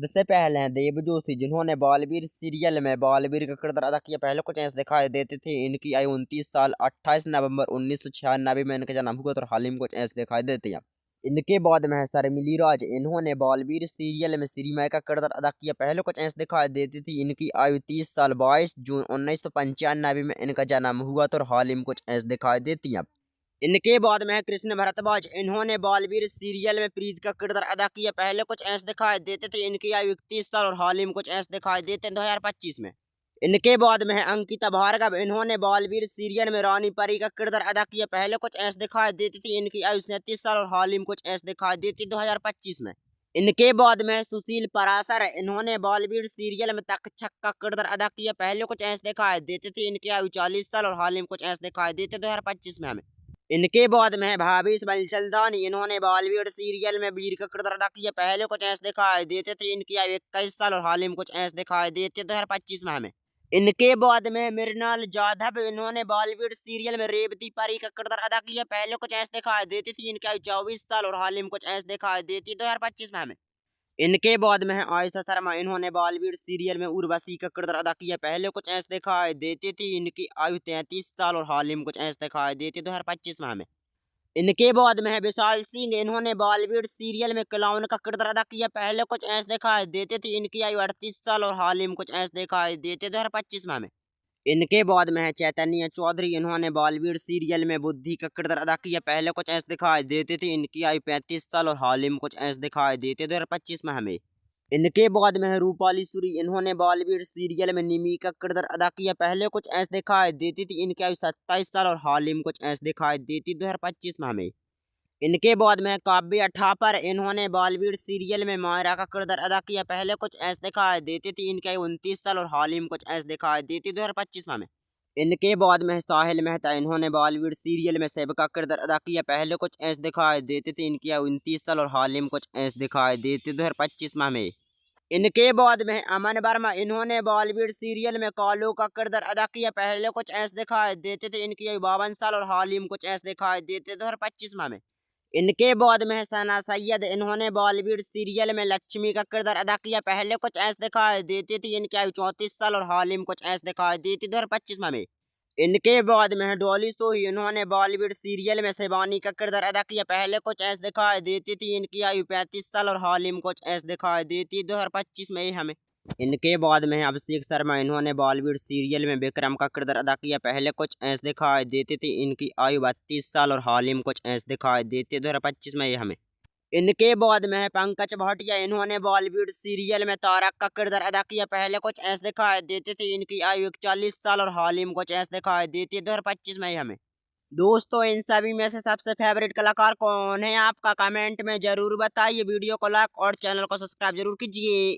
सबसे पहले हैं देव जोशी, जिन्होंने बालवीर सीरियल में बालवीर का किरदार अदा किया। पहले कुछ ऐसे दिखाई देते थे। इनकी आयु 29 साल। 28 नवंबर 1996 में इनका जन्म हुआ। और हाल ही में कुछ ऐसे दिखाई देते हैं। इनके बाद में है शर्मिली राज, इन्होंने बालवीर सीरियल में श्रीमय का किरदार अदा किया। पहले कुछ ऐसे दिखाई देती थी। इनकी आयु 30 साल। 22 जून 1995 में इनका जन्म हुआ। तो हाल ही में कुछ ऐसे दिखाई देती हैं। इनके बाद में है कृष्ण भरद्वाज, इन्होंने बालवीर सीरियल में प्रीत का किरदार अदा किया। पहले कुछ ऐसे दिखाई देते थे। इनकी आयु 31 साल। और हाल ही में कुछ ऐसे दिखाई देते हैं 2025 में। इनके बाद में है अंकिता भार्गव, इन्होंने बालवीर सीरियल में रानी परी का किरदार अदा किया। पहले कुछ ऐसे दिखाई देती थी। इनकी आयु 37 साल। और हाल ही में कुछ ऐसे दिखाई देती 2025 में। इनके बाद में है सुशील पराशर, इन्होंने बालवीर सीरियल में तक्षक का किरदार अदा किया। पहले कुछ ऐसे दिखाई देते थे। इनकी आयु 40 साल। और हाल ही में कुछ ऐसे दिखाई देते 2025 में हमें। इनके बाद में है भावेश बलचंदानी, इन्होंने बालवीर सीरियल में वीर का किरदार अदा किया। पहले कुछ ऐसे दिखाई देते थे। इनकी आयु 21 साल। और हाल ही में कुछ ऐसे दिखाई देते 2025 में हमें। इनके बाद में मृणाल जाधव, इन्होंने बालवीर सीरियल में रेवती परी का किरदार अदा किया। पहले कुछ ऐसे दिखाई देती थी। इनकी आयु 24 साल। और हाल ही में कुछ ऐसे दिखाई देती 2025 में हमें। इनके बाद में है आयशा शर्मा, इन्होंने बालवीर सीरियल में उर्वशी का किरदार अदा किया। पहले कुछ ऐसे दिखाई देती थी। इनकी आयु 33 साल। और हाल ही में कुछ ऐसे दिखाई देती 2025 में हमें। इनके बाद में है विशाल सिंह, इन्होंने बालवीर सीरियल में क्लाउन का किरदार अदा किया। पहले कुछ ऐसे दिखाई देते थे। इनकी आयु 38 साल। और हाल ही में कुछ ऐसे दिखाई देते 2025 में हमें। इनके बाद में है चैतन्य चौधरी, इन्होंने बालवीर सीरियल में बुद्धि का किरदार अदा किया। पहले कुछ ऐसे दिखाई देते थे। इनकी आयु 35 साल। और हाल ही में कुछ ऐसे दिखाई देते 2025 में हमें। इनके बाद में है रूपाली सूरी, इन्होंने बालवीर सीरियल में निमी का किरदार अदा किया। पहले कुछ ऐसे दिखाई देती थी। इनकी आयु 27 साल। और हाल ही में कुछ ऐसे दिखाई देती 2025 में हमें। इनके बाद में काव्या ठापर, इन्होंने बालवीर सीरियल में मायरा का किरदार अदा किया। पहले कुछ ऐसे दिखाई देती थी। इनकी आयु 29 साल। और हाल ही में कुछ ऐसे दिखाई देती 2025 में। इनके बाद में साहिल मेहता, इन्होंने बॉलीवुड सीरियल में सेब का किरदार अदा किया। पहले कुछ ऐसे दिखाई देते थे। इनकी आयु 29 साल। और हाल ही में कुछ ऐसे दिखाई देते 2025 में। इनके बाद में अमन वर्मा, इन्होंने बॉलीवुड सीरियल में कालो का किरदार अदा किया। पहले कुछ ऐसे दिखाई देते थे। इनकी आयु 52 साल। और हाल ही में कुछ ऐसे दिखाई देते 2025 में। इनके बाद में है सना सैयद, इन्होंने बॉलीवुड सीरियल में लक्ष्मी का किरदार अदा किया। पहले कुछ ऐसे दिखाई देती थी। इनकी आयु 34 साल। और हाल ही में कुछ ऐसे दिखाई देती 2025 में। इनके बाद में है डॉली सोही, इन्होंने बॉलीवुड सीरियल में शिवानी का किरदार अदा किया। पहले कुछ ऐसे दिखाई देती थी। इनकी आयु 35 साल। और हाल ही में कुछ ऐसे दिखाई देती 2025 में ही हमें। इनके बाद में है अभिषेक शर्मा, इन्होंने बॉलीवुड सीरियल में विक्रम का किरदार अदा किया। पहले कुछ ऐसे दिखाई देती थी। इनकी आयु 32 साल। और हाल ही में कुछ ऐसे दिखाई देती 2025 में ही हमें। इनके बाद में है पंकज भाटिया, इन्होंने बॉलीवुड सीरियल में तारक का किरदार अदा किया। पहले कुछ ऐसे दिखाई देते थे। इनकी आयु 41 साल। और हाल ही में कुछ ऐसे दिखाई देती है 2025 में ही हमें। दोस्तों, इन सभी में से सबसे फेवरेट कलाकार कौन है आपका, कमेंट में जरूर बताइए। वीडियो को लाइक और चैनल को सब्सक्राइब जरूर कीजिए।